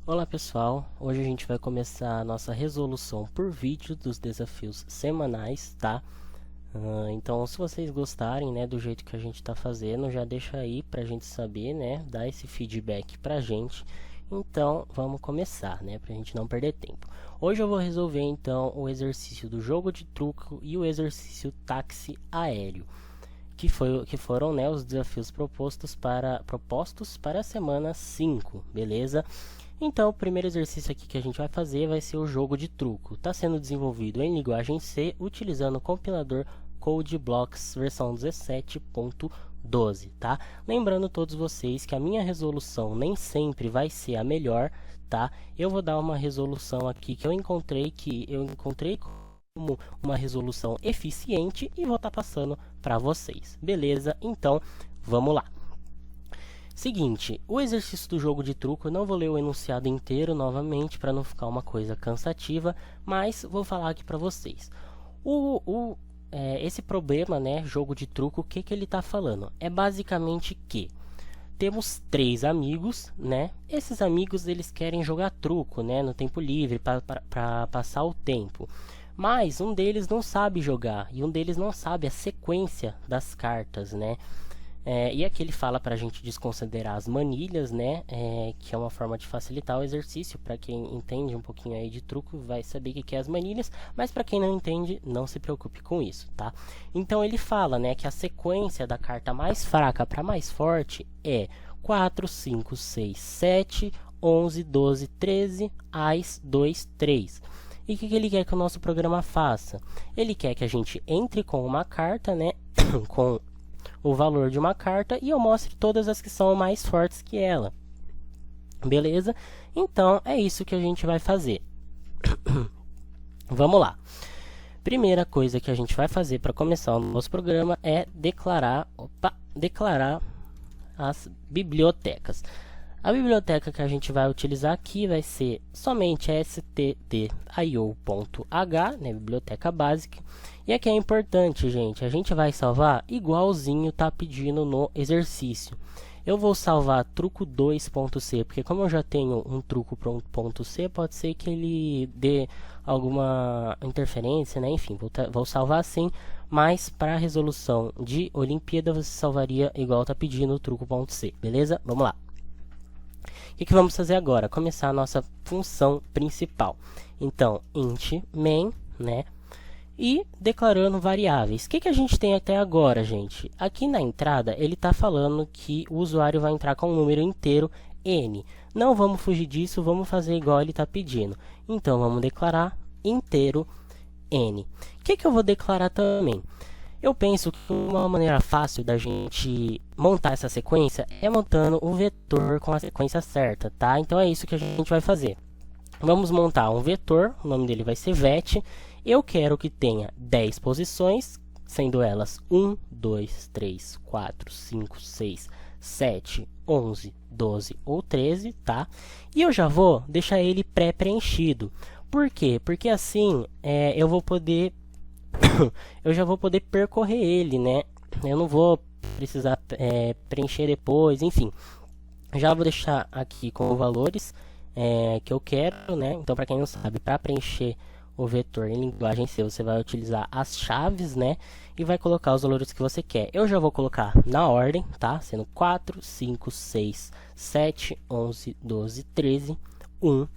Olá pessoal, hoje a gente vai começar a nossa resolução por vídeo dos desafios semanais, tá? Então se vocês gostarem, né, do jeito que a gente está fazendo, já deixa aí pra gente saber, né, dar esse feedback pra gente. Então vamos começar, né, pra gente não perder tempo. Hoje eu vou resolver então o exercício do jogo de truco e o exercício táxi aéreo, que foram, né, os desafios propostos para a semana 5, beleza? Então, o primeiro exercício aqui que a gente vai fazer vai ser o jogo de truco. Está sendo desenvolvido em linguagem C, utilizando o compilador CodeBlocks versão 17.12, tá? Lembrando todos vocês que a minha resolução nem sempre vai ser a melhor, tá? Eu vou dar uma resolução aqui que eu encontrei como uma resolução eficiente e vou estar passando para vocês, beleza? Então, vamos lá. Seguinte, o exercício do jogo de truco, eu não vou ler o enunciado inteiro novamente para não ficar uma coisa cansativa, mas vou falar aqui para vocês. Esse problema, né, jogo de truco, o que ele está falando? É basicamente que temos 3 amigos, né? Esses amigos eles querem jogar truco, né, no tempo livre para passar o tempo. Mas um deles não sabe jogar e um deles não sabe a sequência das cartas, né? E aqui ele fala para a gente desconsiderar as manilhas, né? Que é uma forma de facilitar o exercício. Para quem entende um pouquinho aí de truco, vai saber o que é as manilhas. Mas para quem não entende, não se preocupe com isso, tá? Então ele fala, né, que a sequência da carta mais fraca para mais forte é 4, 5, 6, 7, 11, 12, 13, Ás, 2, 3. E o que ele quer que o nosso programa faça? Ele quer que a gente entre com uma carta, né? com o valor de uma carta e eu mostre todas as que são mais fortes que ela. Beleza? Então, é isso que a gente vai fazer. Vamos lá. Primeira coisa que a gente vai fazer para começar o nosso programa é declarar as bibliotecas. A biblioteca que a gente vai utilizar aqui vai ser somente stdio.h, né, biblioteca básica. E aqui é importante, gente, a gente vai salvar igualzinho tá pedindo no exercício. Eu vou salvar truco2.c, porque como eu já tenho um truco.c, pode ser que ele dê alguma interferência, né? Enfim, vou salvar assim, mas para a resolução de Olimpíada você salvaria igual tá pedindo o truco.c, beleza? Vamos lá. O que vamos fazer agora? Começar a nossa função principal. Então, int main, né? E declarando variáveis. O que a gente tem até agora, gente? Aqui na entrada, ele está falando que o usuário vai entrar com um número inteiro n. Não vamos fugir disso, vamos fazer igual ele está pedindo. Então, vamos declarar inteiro n. O que eu vou declarar também? Eu penso que uma maneira fácil da gente montar essa sequência é montando o vetor com a sequência certa, tá? Então, é isso que a gente vai fazer. Vamos montar um vetor, o nome dele vai ser vet. Eu quero que tenha 10 posições, sendo elas 1, 2, 3, 4, 5, 6, 7, 11, 12 ou 13, tá? E eu já vou deixar ele pré-preenchido. Por quê? Porque assim eu já vou poder percorrer ele, né? Eu não vou precisar preencher depois, enfim. Já vou deixar aqui com os valores que eu quero, né? Então, para quem não sabe, para preencher o vetor em linguagem C, você vai utilizar as chaves, né? E vai colocar os valores que você quer. Eu já vou colocar na ordem, tá? Sendo 4, 5, 6, 7, 11, 12, 13, 1,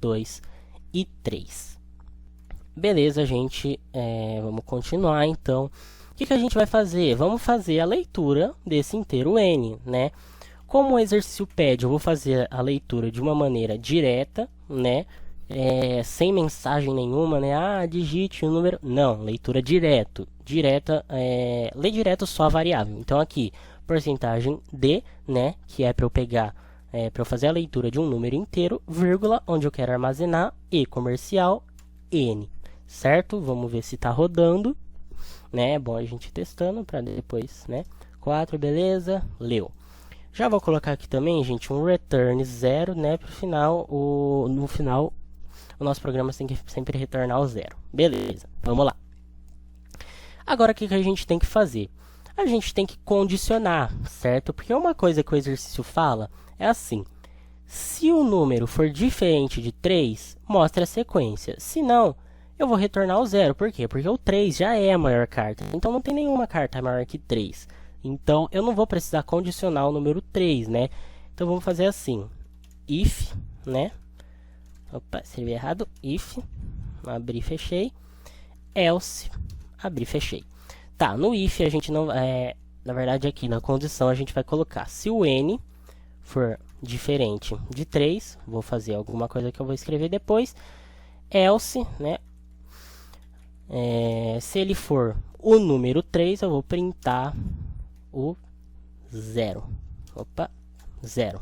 2 e 3. Beleza, gente. Vamos continuar, então. O que a gente vai fazer? Vamos fazer a leitura desse inteiro n, né? Como o exercício pede, eu vou fazer a leitura de uma maneira direta, né? Sem mensagem nenhuma, né? Ah, digite o número. Não, leitura direta, lê direto só a variável. Então aqui, porcentagem d, né? Que é para eu pegar, para eu fazer a leitura de um número inteiro, vírgula, onde eu quero armazenar, e comercial, n, certo? Vamos ver se está rodando, né? É bom a gente ir testando para depois, né? 4, beleza, leu. Já vou colocar aqui também, gente, um return 0, né? Para o final, no final, o nosso programa tem que sempre retornar ao 0. Beleza, vamos lá. Agora, o que a gente tem que fazer? A gente tem que condicionar, certo? Porque uma coisa que o exercício fala é assim: Se o número for diferente de 3, mostre a sequência. Se não, eu vou retornar o 0. Por quê? Porque o 3 já é a maior carta. Então, não tem nenhuma carta maior que 3. Então, eu não vou precisar condicionar o número 3, né? Então, vamos fazer assim. If, né? Opa, escrevi errado. If, abri e fechei. Else, abri e fechei. Tá, no if a gente não... na verdade, aqui na condição a gente vai colocar. Se o n for diferente de 3, vou fazer alguma coisa que eu vou escrever depois. Else, né? Se ele for o número 3, eu vou printar o 0. Opa, 0,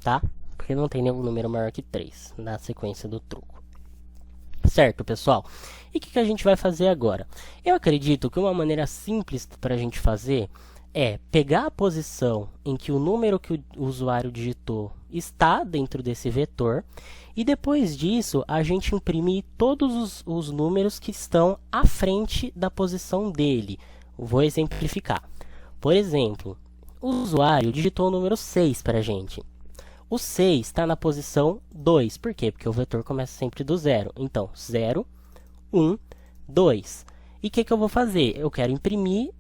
tá? Porque não tem nenhum número maior que 3 na sequência do truco. Certo, pessoal? E o que a gente vai fazer agora? Eu acredito que uma maneira simples para a gente fazer é pegar a posição em que o número que o usuário digitou está dentro desse vetor e depois disso a gente imprimir todos os números que estão à frente da posição dele. Vou exemplificar. Por exemplo, o usuário digitou o número 6 para a gente. O 6 está na posição 2. Por quê? Porque o vetor começa sempre do 0. Então, 0, 1, 2. E o que eu vou fazer? Eu quero imprimir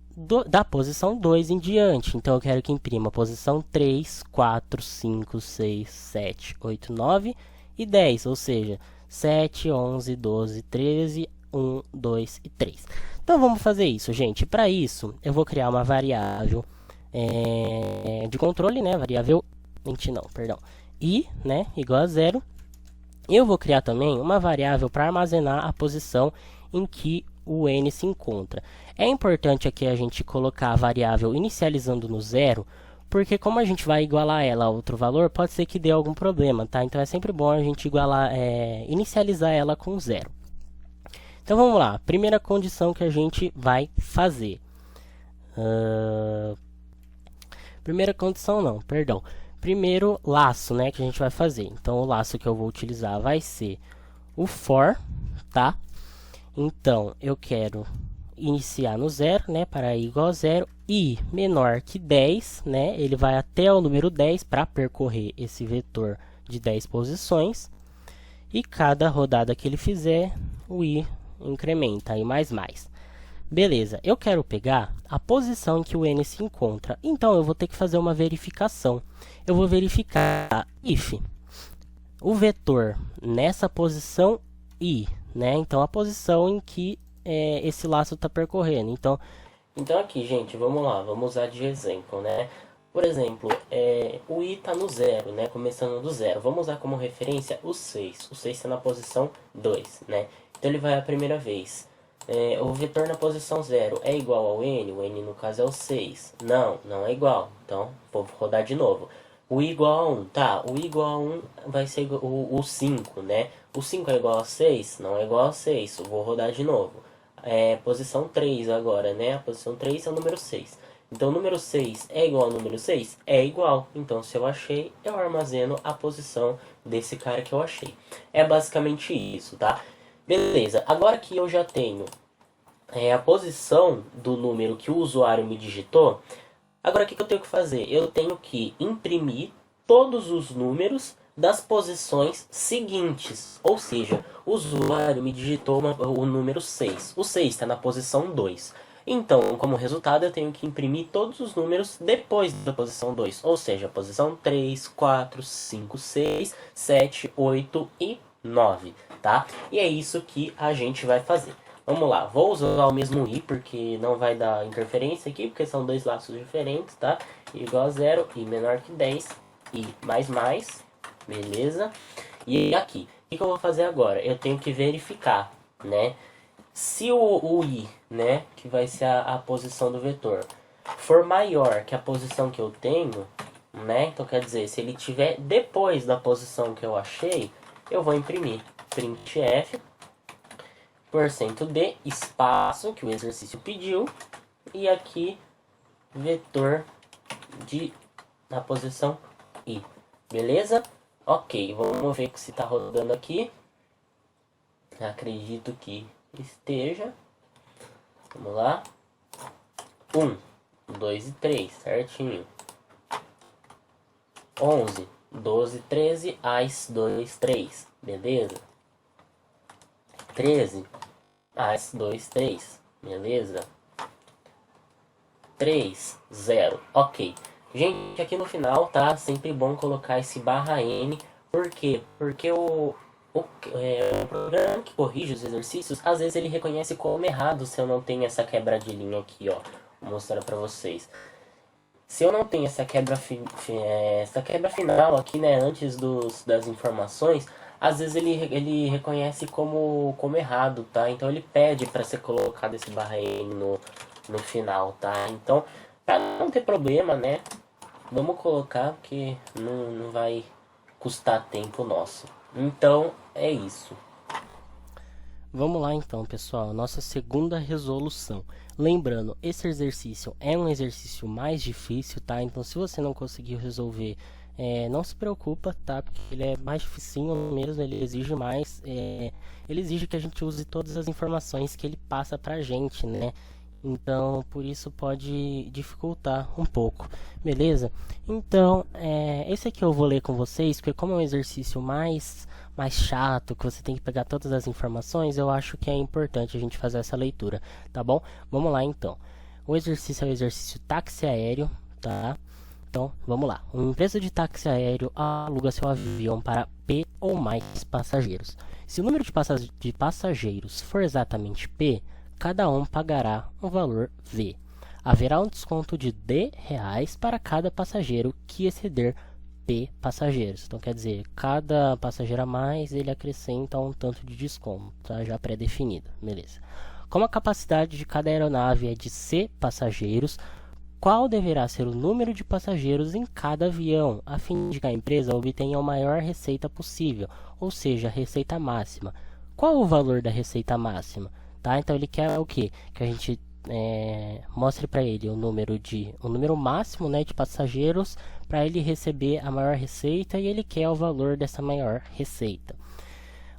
da posição 2 em diante. Então, eu quero que imprima a posição 3, 4, 5, 6, 7, 8, 9 e 10. Ou seja, 7, 11, 12, 13, 1, 2 e 3. Então, vamos fazer isso, gente. Para isso, eu vou criar uma variável de controle, né? Variável i, né, igual a 0. Eu vou criar também uma variável para armazenar a posição em que o n se encontra. É importante aqui a gente colocar a variável inicializando no 0, porque como a gente vai igualar ela a outro valor, pode ser que dê algum problema, tá? Então é sempre bom a gente inicializar ela com 0. Então vamos lá, primeira condição que a gente vai fazer. Primeira condição não, perdão. Primeiro laço, né, que a gente vai fazer. Então, o laço que eu vou utilizar vai ser o for, tá? Então, eu quero iniciar no 0, né, para i igual a 0. I menor que 10, né, ele vai até o número 10 para percorrer esse vetor de 10 posições. E cada rodada que ele fizer, o i incrementa, aí mais. Beleza, eu quero pegar a posição em que o n se encontra, então eu vou ter que fazer uma verificação. Eu vou verificar if o vetor nessa posição i, né? Então, a posição em que esse laço está percorrendo. Então aqui, gente, vamos lá, vamos usar de exemplo, né? Por exemplo, o i está no 0, né? Começando do 0. Vamos usar como referência o 6. O 6 está na posição 2, né? Então, ele vai a primeira vez. O vetor na posição 0 é igual ao n? O n, no caso, é o 6. Não, não é igual. Então, vou rodar de novo. O i igual a 1, tá? O i igual a 1 vai ser o 5, né? O 5 é igual a 6? Não é igual a 6. Vou rodar de novo. Posição 3 agora, né? A posição 3 é o número 6. Então, o número 6 é igual ao número 6? É igual. Então, se eu achei, eu armazeno a posição desse cara que eu achei. É basicamente isso, tá? Beleza. Agora que eu já tenho a posição do número que o usuário me digitou, agora o que eu tenho que fazer? Eu tenho que imprimir todos os números das posições seguintes. Ou seja, o usuário me digitou o número 6. O 6 está na posição 2. Então, como resultado, eu tenho que imprimir todos os números depois da posição 2. Ou seja, a posição 3, 4, 5, 6, 7, 8 e 9. Tá? E é isso que a gente vai fazer. Vamos lá, vou usar o mesmo i, porque não vai dar interferência aqui, porque são dois laços diferentes, tá? I igual a 0, i menor que 10, i mais, beleza? E aqui, o que eu vou fazer agora? Eu tenho que verificar, né? Se o i, né, que vai ser a posição do vetor, for maior que a posição que eu tenho, né? Então, quer dizer, se ele estiver depois da posição que eu achei, eu vou imprimir printf, %d, espaço, que o exercício pediu, e aqui, vetor na posição i. Beleza? Ok, vamos ver se está rodando aqui. Acredito que esteja. Vamos lá. 1, 2 e 3, certinho. 11, 12, 13, AS 2, 3, beleza? 13, AS 2, 3, beleza? 3, 0, ok. Gente, aqui no final, tá? Sempre bom colocar esse /n. Por quê? Porque o programa que corrige os exercícios, às vezes ele reconhece como errado se eu não tenho essa quebra de linha aqui, ó. Vou mostrar pra vocês. Se eu não tenho essa quebra final aqui, né, antes das informações, às vezes ele reconhece como errado, tá? Então ele pede para ser colocado esse /n no final, tá? Então, para não ter problema, né, vamos colocar porque não vai custar tempo nosso. Então, é isso. Vamos lá então, pessoal, nossa segunda resolução. Lembrando, esse exercício é um exercício mais difícil, tá? Então, se você não conseguir resolver, não se preocupa, tá? Porque ele é mais dificinho mesmo, ele exige mais, ele exige que a gente use todas as informações que ele passa pra gente, né? Então, por isso pode dificultar um pouco, beleza? Então, esse aqui eu vou ler com vocês, porque como é um exercício mais chato, que você tem que pegar todas as informações, eu acho que é importante a gente fazer essa leitura, tá bom? Vamos lá, então. O exercício é o exercício táxi aéreo, tá? Então, vamos lá. Uma empresa de táxi aéreo aluga seu avião para P ou mais passageiros. Se o número de passageiros for exatamente P, cada um pagará um valor V. Haverá um desconto de D reais para cada passageiro que exceder P passageiros. Então, quer dizer, cada passageiro a mais, ele acrescenta um tanto de desconto, tá? Já pré-definido, beleza. Como a capacidade de cada aeronave é de C passageiros, qual deverá ser o número de passageiros em cada avião, a fim de que a empresa obtenha a maior receita possível, ou seja, a receita máxima. Qual o valor da receita máxima? Tá? Então, ele quer o quê? Que a gente mostre para ele o número máximo, né, de passageiros para ele receber a maior receita, e ele quer o valor dessa maior receita.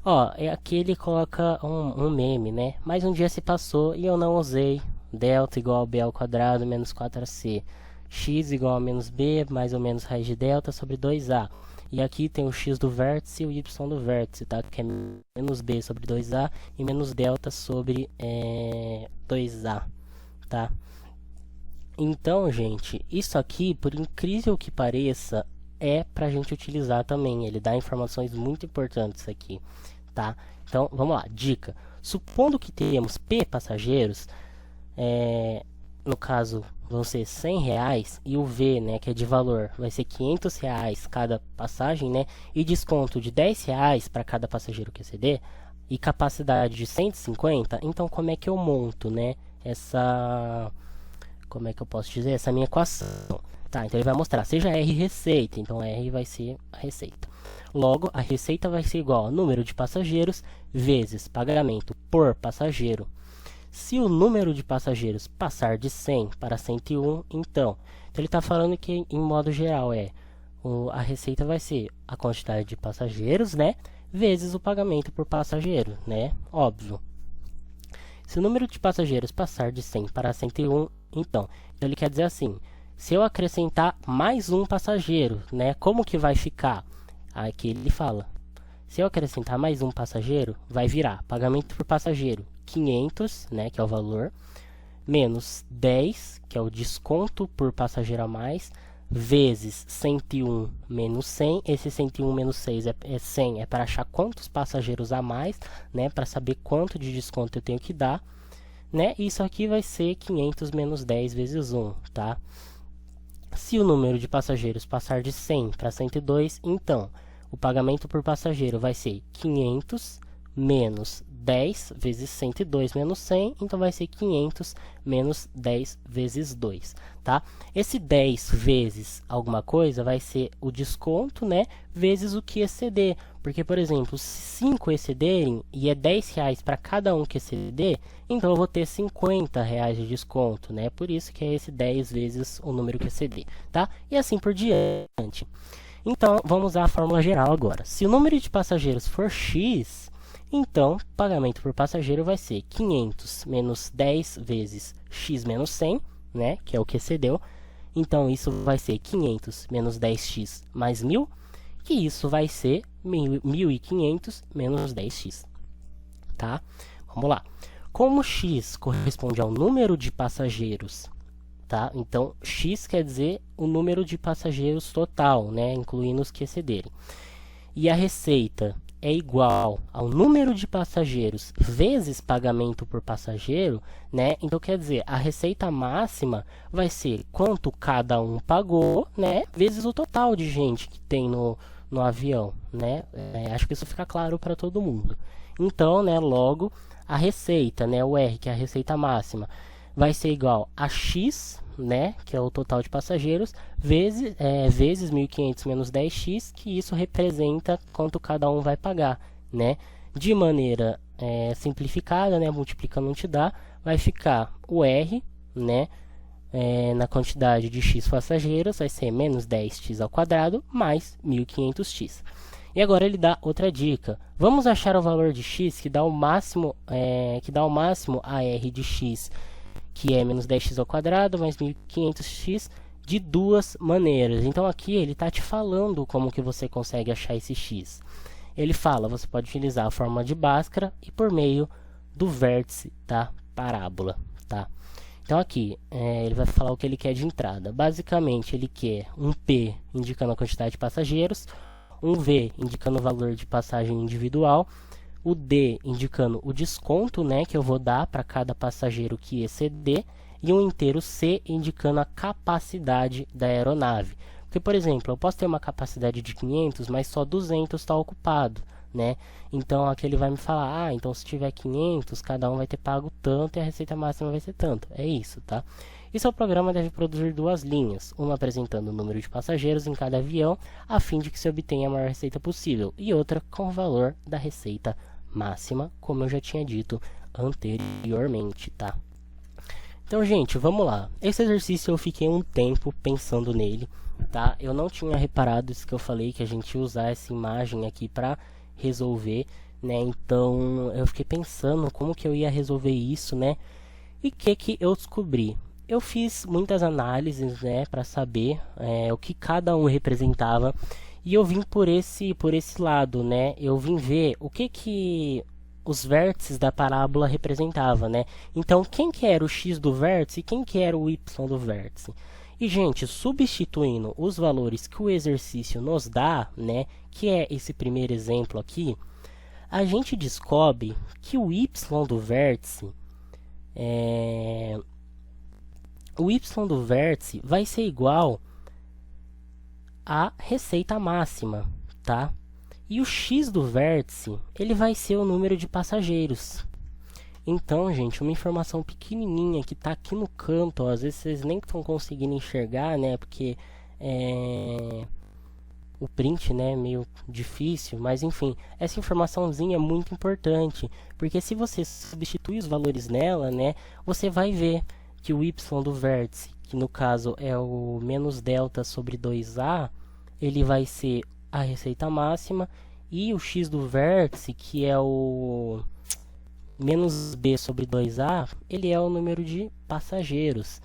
Ó, aqui ele coloca um meme, né? Mais um dia se passou e eu não usei delta igual a b ao quadrado menos 4ac, x igual a menos b mais ou menos raiz de delta sobre 2a. E aqui tem o x do vértice e o y do vértice, tá? Que é menos b sobre 2a e menos delta sobre 2a, tá? Então, gente, isso aqui, por incrível que pareça, é pra gente utilizar também. Ele dá informações muito importantes aqui, tá? Então, vamos lá, dica. Supondo que temos P passageiros, no caso, vão ser R$100, e o V, né, que é de valor, vai ser R$500 cada passagem, né? E desconto de R$10 para cada passageiro que exceder, e capacidade de 150, então como é que eu monto, né, como é que eu posso dizer, essa minha equação? Tá, então ele vai mostrar, seja R receita, então R vai ser a receita. Logo, a receita vai ser igual ao número de passageiros vezes pagamento por passageiro. Se o número de passageiros passar de 100 para 101, então ele está falando que, em modo geral, a receita vai ser a quantidade de passageiros, né, vezes o pagamento por passageiro, né, óbvio. Se o número de passageiros passar de 100 para 101, então ele quer dizer assim, se eu acrescentar mais um passageiro, né, como que vai ficar? Aqui ele fala, se eu acrescentar mais um passageiro, vai virar pagamento por passageiro 500, né, que é o valor, menos 10, que é o desconto por passageiro a mais, vezes 101 menos 100. Esse 101 menos 6 é 100, é para achar quantos passageiros a mais, né, para saber quanto de desconto eu tenho que dar, né? Isso aqui vai ser 500 menos 10 vezes 1, tá? Se o número de passageiros passar de 100 para 102, então o pagamento por passageiro vai ser 500 menos 10 vezes 102 menos 100, então vai ser 500 menos 10 vezes 2, tá? Esse 10 vezes alguma coisa vai ser o desconto, né, vezes o que exceder, porque, por exemplo, se 5 excederem e é R$10 para cada um que exceder, então eu vou ter R$50 de desconto, né? Por isso que é esse 10 vezes o número que exceder, tá? E assim por diante. Então, vamos usar a fórmula geral agora. Se o número de passageiros for x, então, pagamento por passageiro vai ser 500 menos 10 vezes x menos 100, né, que é o que excedeu. Então, isso vai ser 500 menos 10x mais 1000. que isso vai ser 1.500 menos 10x, tá? Vamos lá. Como x corresponde ao número de passageiros, tá? Então, x quer dizer o número de passageiros total, né? Incluindo os que excederem. E a receita é igual ao número de passageiros vezes pagamento por passageiro, né? Então, quer dizer, a receita máxima vai ser quanto cada um pagou, né? Vezes o total de gente que tem no avião, né? Acho que isso fica claro para todo mundo. Então, né, logo, a receita, né, o R, que é a receita máxima, vai ser igual a X, né, que é o total de passageiros, vezes 1.500 menos 10x, que isso representa quanto cada um vai pagar, né? De maneira simplificada, né, multiplicando onde dá, vai ficar o R, né, na quantidade de x passageiros, vai ser menos 10x ao quadrado mais 1.500x. E agora ele dá outra dica. Vamos achar o valor de x que dá o máximo a R de x, que é menos 10x ao quadrado mais 1.500x, de duas maneiras. Então aqui ele está te falando como que você consegue achar esse x. Ele fala, você pode utilizar a fórmula de Bhaskara e por meio do vértice da parábola, tá? Então aqui, ele vai falar o que ele quer de entrada. Basicamente, ele quer um P indicando a quantidade de passageiros, um V indicando o valor de passagem individual, o D indicando o desconto, né, que eu vou dar para cada passageiro que exceder, e um inteiro C indicando a capacidade da aeronave. Porque, por exemplo, eu posso ter uma capacidade de 500, mas só 200 está ocupado, né? Então aqui ele vai me falar, então se tiver 500, cada um vai ter pago tanto e a receita máxima vai ser tanto. É isso, tá? E seu programa deve produzir duas linhas, uma apresentando o número de passageiros em cada avião, a fim de que se obtenha a maior receita possível, e outra com o valor da receita máxima, como eu já tinha dito anteriormente, tá? Então, gente, vamos lá. Esse exercício eu fiquei um tempo pensando nele, tá? Eu não tinha reparado isso que eu falei, que a gente ia usar essa imagem aqui para resolver, né? Então, eu fiquei pensando como que eu ia resolver isso, né? E o que eu descobri? Eu fiz muitas análises, né, para saber o que cada um representava, e eu vim por esse lado, né? Eu vim ver o que os vértices da parábola representavam, né? Então, quem que era o x do vértice e quem que era o y do vértice? E, gente, substituindo os valores que o exercício nos dá, né, que é esse primeiro exemplo aqui, a gente descobre que o y do vértice vai ser igual à receita máxima, tá? E o x do vértice, ele vai ser o número de passageiros. Então, gente, uma informação pequenininha que está aqui no canto, ó, às vezes vocês nem estão conseguindo enxergar, né? Porque o print, né, é meio difícil, mas enfim, essa informaçãozinha é muito importante, porque se você substituir os valores nela, né, você vai ver que o y do vértice, que no caso é o menos delta sobre 2a, ele vai ser a receita máxima, e o x do vértice, que é o menos b sobre 2a, ele é o número de passageiros.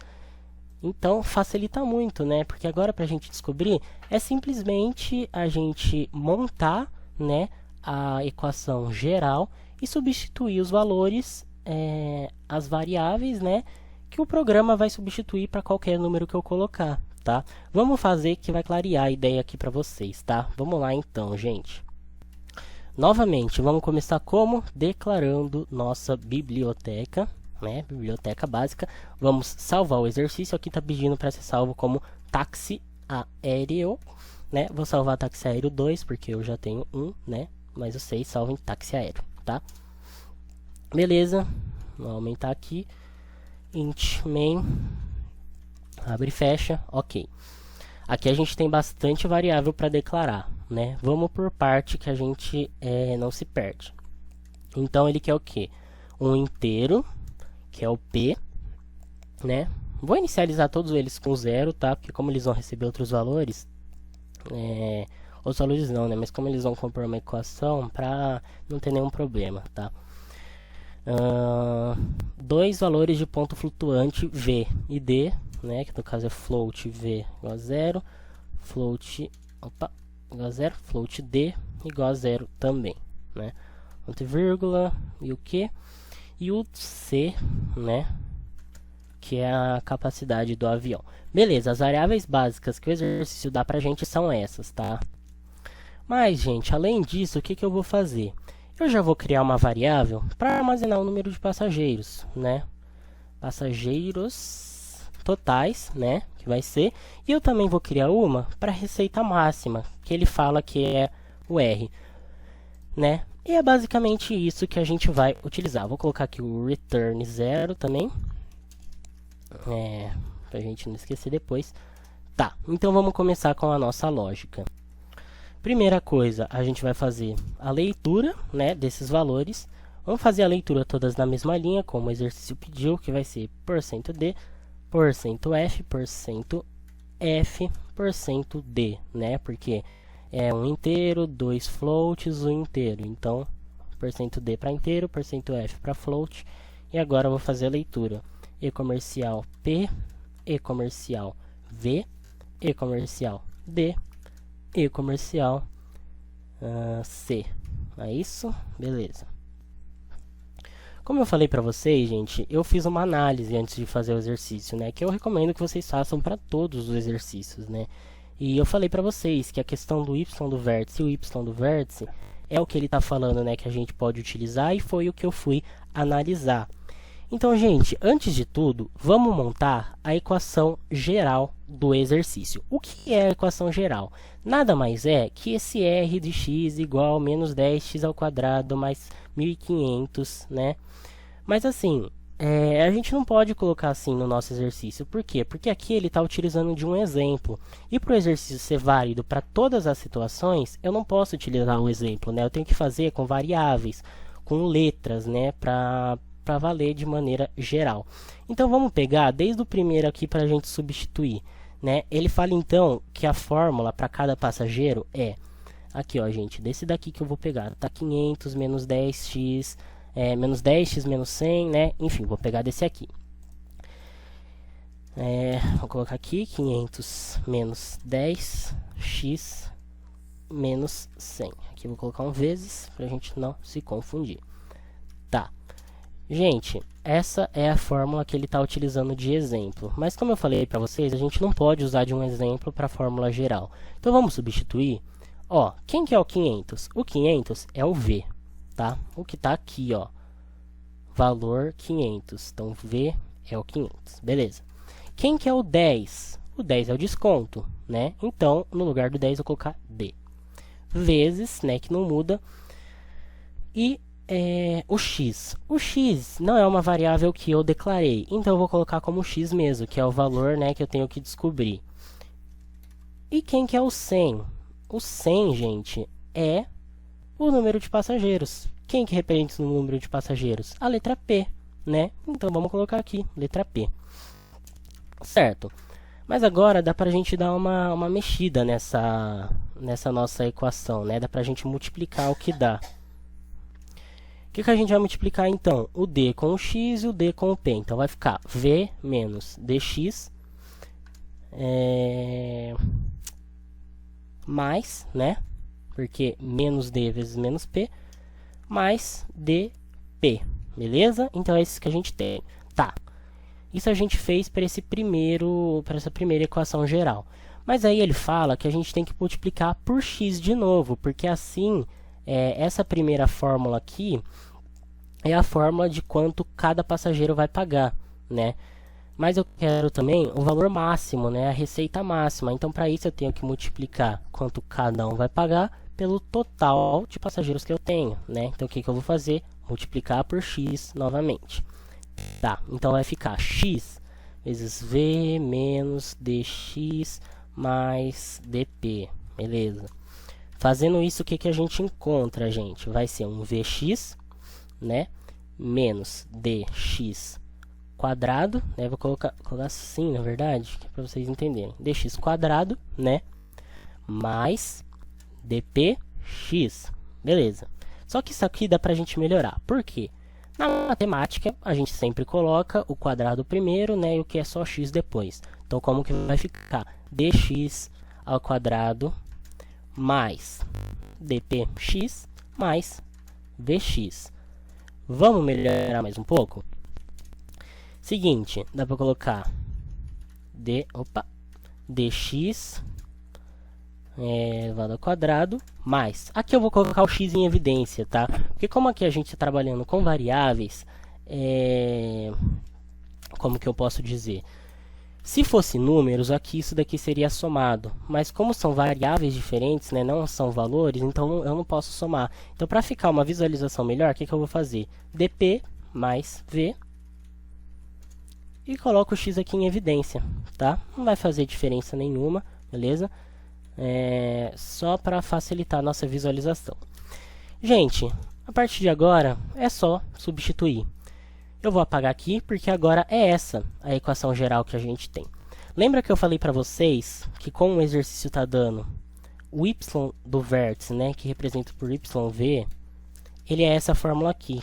Então facilita muito, né? Porque agora para a gente descobrir é simplesmente a gente montar, né, a equação geral e substituir os valores, as variáveis, né, que o programa vai substituir para qualquer número que eu colocar, tá? Vamos fazer que vai clarear a ideia aqui para vocês, tá? Vamos lá então, gente. Novamente, vamos começar como? Declarando nossa biblioteca, né? Biblioteca básica. Vamos salvar o exercício. Aqui está pedindo para ser salvo como táxi aéreo, né? Vou salvar táxi aéreo 2, porque eu já tenho um, né? Mas o 6 salva em táxi aéreo, tá? Beleza. Vou aumentar aqui. Int main. Abre e fecha. Ok. Aqui a gente tem bastante variável para declarar, né? Vamos por parte que a gente não se perde. Então, ele quer o quê? Um inteiro, que é o P, né? Vou inicializar todos eles com 0, tá? Porque como eles vão receber outros valores, outros valores não, né? Mas como eles vão compor uma equação, para não ter nenhum problema, tá? Dois valores de ponto flutuante V e D, né, que no caso é float V igual a 0, float igual a zero, float D igual a zero também, né? Ponto e vírgula, e o Q, e o C, né? Que é a capacidade do avião. Beleza, as variáveis básicas que o exercício dá pra gente são essas, tá? Mas, gente, além disso, o que que eu vou fazer? Eu já vou criar uma variável para armazenar o número de passageiros, né? Passageiros totais, né? Que vai ser. E eu também vou criar uma para receita máxima, que ele fala que é o R, né? E é basicamente isso que a gente vai utilizar. Vou colocar aqui o return 0 também, para a gente não esquecer depois. Tá, então vamos começar com a nossa lógica. Primeira coisa, a gente vai fazer a leitura, né, desses valores. Vamos fazer a leitura todas na mesma linha, como o exercício pediu, que vai ser %d, %f, %f, %d, né? Porque é um inteiro, dois floats, um inteiro. Então, %d para inteiro, %f para float. E agora eu vou fazer a leitura. E comercial P, E comercial V, E comercial D, E comercial C. É isso? Beleza. Como eu falei para vocês, gente, eu fiz uma análise antes de fazer o exercício, né? Que eu recomendo que vocês façam para todos os exercícios, né? E eu falei para vocês que a questão do y do vértice e o y do vértice é o que ele está falando, né? Que a gente pode utilizar, e foi o que eu fui analisar. Então, gente, antes de tudo, vamos montar a equação geral do exercício. O que é a equação geral? Nada mais é que esse r de x igual a menos 10x ao quadrado mais 1500, né? Mas assim, a gente não pode colocar assim no nosso exercício. Por quê? Porque aqui ele está utilizando de um exemplo. E para o exercício ser válido para todas as situações, eu não posso utilizar um exemplo, né? Eu tenho que fazer com variáveis, com letras, né? Para valer de maneira geral. Então vamos pegar desde o primeiro aqui para a gente substituir, né? Ele fala então que a fórmula para cada passageiro é aqui, ó, gente, desse daqui que eu vou pegar, tá 500 menos 10x, menos 10x menos 100, né? Enfim, vou pegar desse aqui. Vou colocar aqui 500 menos 10x menos 100. Aqui eu vou colocar um vezes para a gente não se confundir. Tá. Gente, essa é a fórmula que ele está utilizando de exemplo. Mas como eu falei para vocês, a gente não pode usar de um exemplo para a fórmula geral. Então vamos substituir. Ó, quem que é o 500? O 500 é o V, tá? O que está aqui, ó. Valor 500. Então V é o 500, beleza. Quem que é o 10? O 10 é o desconto, né? Então, no lugar do 10 eu vou colocar D. Vezes, né, que não muda. E o x. O x não é uma variável que eu declarei, então eu vou colocar como x mesmo, que é o valor, né, que eu tenho que descobrir. E quem que é o 100? O 100, gente, é o número de passageiros. Quem que representa o número de passageiros? A letra P, né? Então vamos colocar aqui, letra P. Certo. Mas agora dá para a gente dar uma mexida nessa nossa equação, né? Dá para a gente multiplicar o que dá. O que a gente vai multiplicar, então? O D com o x e o D com o P. Então, vai ficar V menos DX mais, né? Porque menos D vezes menos P mais DP. Beleza? Então, é isso que a gente tem. Tá. Isso a gente fez para essa primeira equação geral. Mas aí ele fala que a gente tem que multiplicar por x de novo, porque assim, essa primeira fórmula aqui é a fórmula de quanto cada passageiro vai pagar, né? Mas eu quero também o valor máximo, né? A receita máxima. Então, para isso eu tenho que multiplicar quanto cada um vai pagar pelo total de passageiros que eu tenho, né? Então, o que eu vou fazer? Multiplicar por x novamente. Tá, então vai ficar x vezes V menos DX mais DP, beleza? Fazendo isso, o que a gente encontra, gente? Vai ser um Vx, né? Menos dx quadrado, né? Vou colocar assim, na verdade, para vocês entenderem. Dx quadrado, né? Mais dpx, beleza. Só que isso aqui dá pra gente melhorar. Por quê? Na matemática, a gente sempre coloca o quadrado primeiro, né? E o que é só x depois. Então, como que vai ficar? Dx ao quadrado mais dpx mais vx. Vamos melhorar mais um pouco? Seguinte, dá para colocar dx elevado ao quadrado mais. Aqui eu vou colocar o x em evidência, tá? Porque como aqui a gente está trabalhando com variáveis, como que eu posso dizer? Se fosse números, aqui isso daqui seria somado. Mas como são variáveis diferentes, né, não são valores, então eu não posso somar. Então, para ficar uma visualização melhor, o que eu vou fazer? dp mais v e coloco o x aqui em evidência, tá? Não vai fazer diferença nenhuma, beleza? Só para facilitar a nossa visualização. Gente, a partir de agora é só substituir. Eu vou apagar aqui, porque agora é essa a equação geral que a gente tem. Lembra que eu falei para vocês que como o exercício está dando o y do vértice, né, que representa por yv, ele é essa fórmula aqui,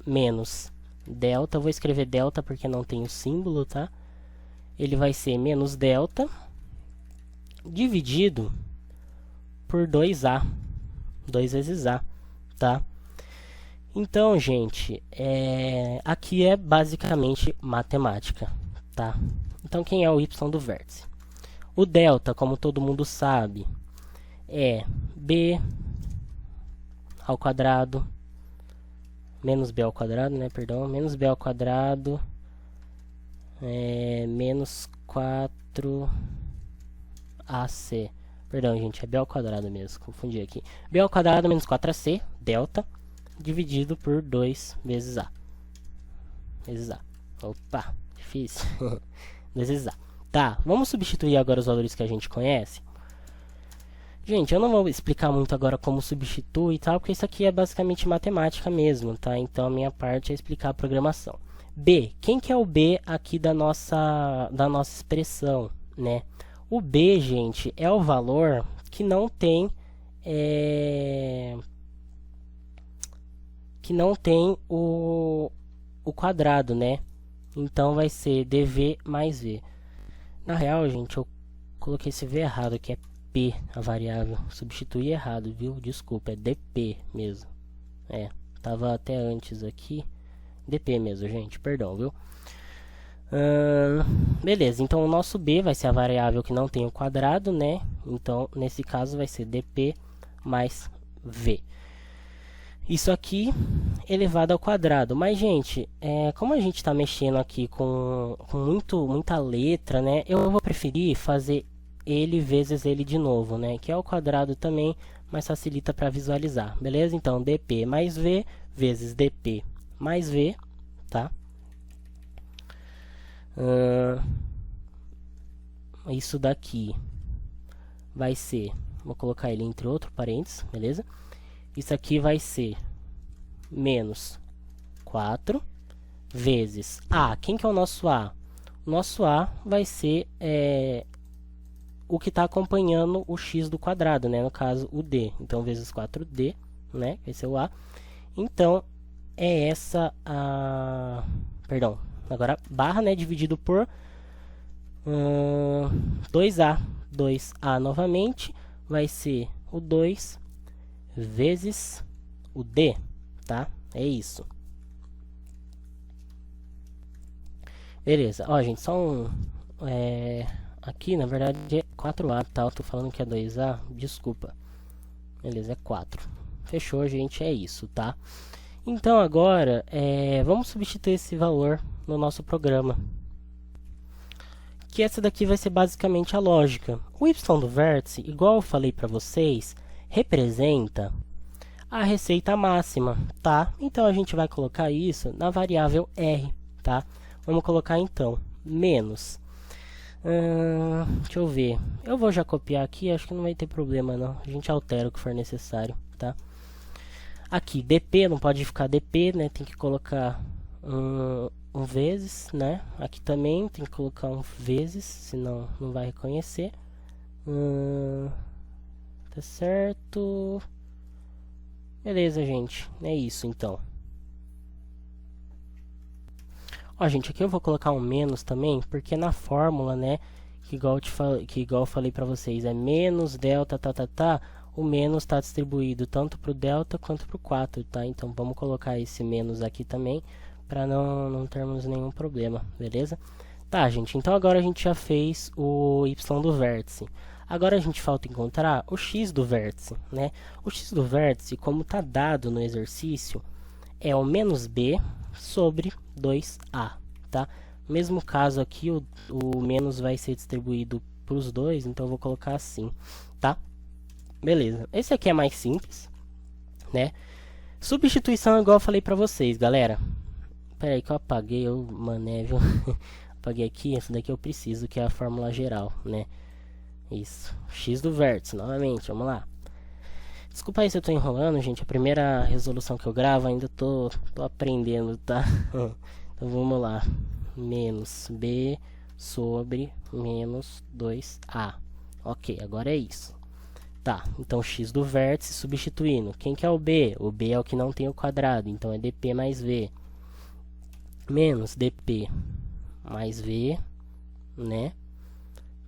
menos delta, eu vou escrever delta porque não tem o símbolo, tá? Ele vai ser menos delta dividido por 2a, 2 vezes a, tá? Então, gente, aqui é basicamente matemática, tá? Então, quem é o y do vértice? O delta, como todo mundo sabe, é b ao quadrado, menos b ao quadrado, né? Perdão, menos b ao quadrado, menos 4ac. Perdão, gente, é b ao quadrado mesmo, confundi aqui. b ao quadrado menos 4ac, delta, dividido por 2 vezes a. Vezes a. Opa, difícil. 2 vezes a. Tá, vamos substituir agora os valores que a gente conhece. Gente, eu não vou explicar muito agora como substitui e tal, porque isso aqui é basicamente matemática mesmo, tá? Então a minha parte é explicar a programação. B, quem que é o B aqui da nossa expressão, né? O B, gente, é o valor que não tem o quadrado, né? Então vai ser dv mais v. Na real, gente, eu coloquei esse v errado, que é p, a variável. Substituí errado, viu? Desculpa, é dp mesmo. Tava até antes aqui. dp mesmo, gente, perdão, viu? Beleza, então o nosso b vai ser a variável que não tem o quadrado, né? Então, nesse caso, vai ser dp mais v. Isso aqui elevado ao quadrado. Mas, gente, como a gente está mexendo aqui com muita letra, né? Eu vou preferir fazer ele vezes ele de novo, né? Que é ao quadrado também, mas facilita para visualizar, beleza? Então, dp mais v vezes dp mais v, tá? Isso daqui vai ser, vou colocar ele entre outro parênteses, beleza? Isso aqui vai ser menos 4 vezes a. Quem que é o nosso a? O nosso a vai ser o que está acompanhando o x do quadrado, né? No caso, o d. Então, vezes 4d, né? Vai ser o a. Então, é essa a... Perdão. Agora, barra, né? Dividido por 2a. 2a novamente vai ser o 2 vezes o d, tá? É isso. Beleza. Ó, gente, só aqui, na verdade, é 4a, tá? Eu tô falando que é 2a, desculpa. Beleza, é 4. Fechou, gente, é isso, tá? Então, agora, vamos substituir esse valor no nosso programa. Que essa daqui vai ser basicamente a lógica. O y do vértice, igual eu falei para vocês, representa a receita máxima, tá? Então, a gente vai colocar isso na variável r, tá? Vamos colocar, então, menos. Deixa eu ver. Eu vou já copiar aqui, acho que não vai ter problema, não. A gente altera o que for necessário, tá? Aqui, dp, não pode ficar dp, né? Tem que colocar um vezes, né? Aqui também tem que colocar um vezes, senão não vai reconhecer. Tá certo. Beleza, gente. É isso, então. Ó, gente, aqui eu vou colocar um menos também, porque na fórmula, né, que igual eu falei pra vocês, é menos delta, o menos está distribuído tanto para o delta quanto para o 4, tá? Então vamos colocar esse menos aqui também, para não termos nenhum problema, beleza? Tá, gente, então agora a gente já fez o y do vértice. Agora a gente falta encontrar o x do vértice, né? O x do vértice, como está dado no exercício, é o menos b sobre 2a, tá? Mesmo caso aqui, o menos vai ser distribuído para os dois, então eu vou colocar assim, tá? Beleza, esse aqui é mais simples, né? Substituição igual eu falei para vocês, galera. Pera aí que eu apaguei o mané, viu? Apaguei aqui, essa daqui eu preciso, que é a fórmula geral, né? Isso, x do vértice, novamente, vamos lá. Desculpa aí se eu tô enrolando, gente, a primeira resolução que eu gravo, ainda tô aprendendo, tá? Então vamos lá, menos b sobre menos 2a. Ok, agora é isso. Tá, então x do vértice substituindo. Quem que é o b? O b é o que não tem o quadrado, então é dp mais v. Menos dp mais v, né?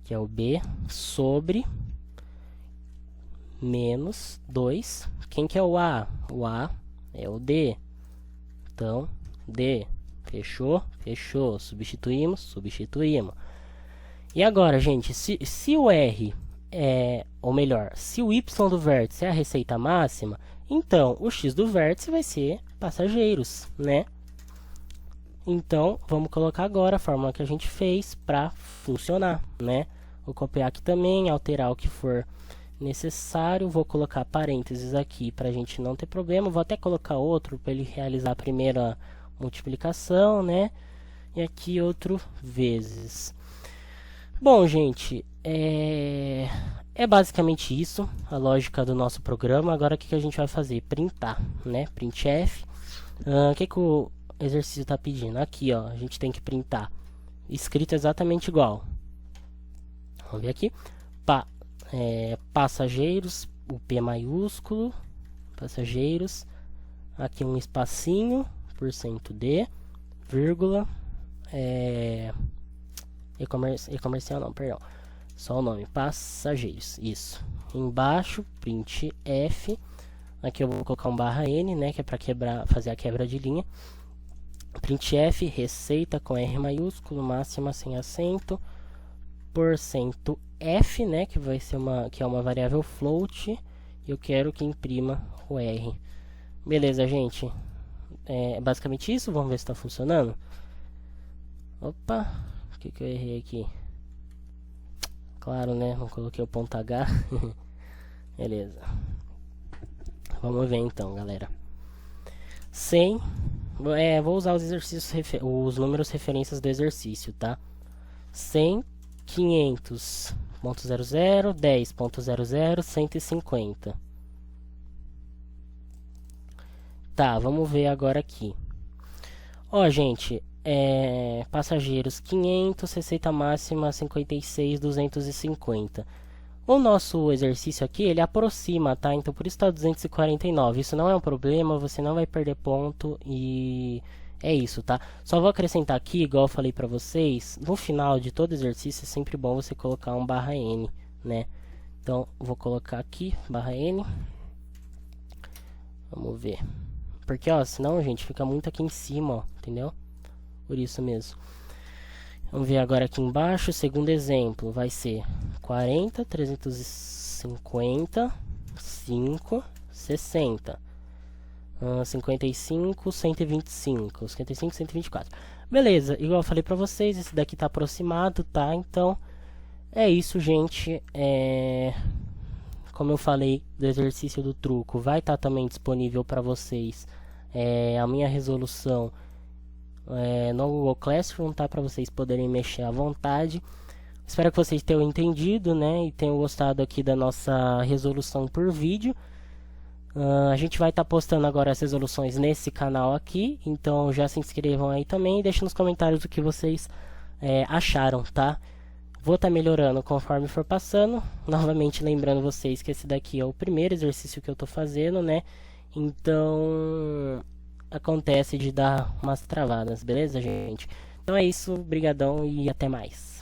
Que é o b, sobre menos 2. Quem que é o a? O a é o d. Então, d. Fechou? Fechou. Substituímos? Substituímos. E agora, gente, se o r ou melhor, se o y do vértice é a receita máxima, então o x do vértice vai ser passageiros, né? Então, vamos colocar agora a fórmula que a gente fez para funcionar, né? Vou copiar aqui também, alterar o que for necessário. Vou colocar parênteses aqui para a gente não ter problema. Vou até colocar outro para ele realizar a primeira multiplicação, né? E aqui outro vezes. Bom, gente, é basicamente isso, a lógica do nosso programa. Agora, o que a gente vai fazer? Printar, né? Printf. O que o exercício está pedindo? Aqui, ó, a gente tem que printar. Escrito exatamente igual. Vamos ver aqui. Passageiros, o P maiúsculo. Passageiros. Aqui um espacinho, %d, vírgula. E-comercial não, perdão. Só o nome, passageiros, isso. Embaixo, printf. Aqui eu vou colocar um /n, né, que é para fazer a quebra de linha. Printf, receita com R maiúsculo, máxima sem acento, %f, né, que é uma variável float, e eu quero que imprima o R. Beleza, gente. É basicamente isso, vamos ver se está funcionando. Opa, o que eu errei aqui? Claro, né? Não coloquei o ponto H. Beleza. Vamos ver então, galera. 100. Vou usar os exercícios, os números referências do exercício, tá? 100, 500.00, 10.00, 150. Tá, vamos ver agora aqui. Ó, gente, passageiros 500, receita máxima 56.250. O nosso exercício aqui, ele aproxima, tá? Então, por isso está 249. Isso não é um problema, você não vai perder ponto e é isso, tá? Só vou acrescentar aqui, igual eu falei pra vocês, no final de todo exercício é sempre bom você colocar um /n, né? Então, vou colocar aqui, /n. Vamos ver. Porque, ó, senão, gente, fica muito aqui em cima, ó, entendeu? Por isso mesmo. Vamos ver agora aqui embaixo, o segundo exemplo vai ser 40, 350, 5, 60, 55, 125, 55, 124. Beleza, igual eu falei pra vocês, esse daqui tá aproximado, tá? Então, é isso, gente. Como eu falei do exercício do truco, vai estar também disponível para vocês a minha resolução no Google Classroom, tá? Para vocês poderem mexer à vontade. Espero que vocês tenham entendido, né? E tenham gostado aqui da nossa resolução por vídeo. A gente vai estar postando agora as resoluções nesse canal aqui. Então já se inscrevam aí também e deixem nos comentários o que vocês acharam, tá? Vou estar melhorando conforme for passando. Novamente lembrando vocês que esse daqui é o primeiro exercício que eu estou fazendo, né? Então acontece de dar umas travadas, beleza, gente? Então é isso, brigadão e até mais.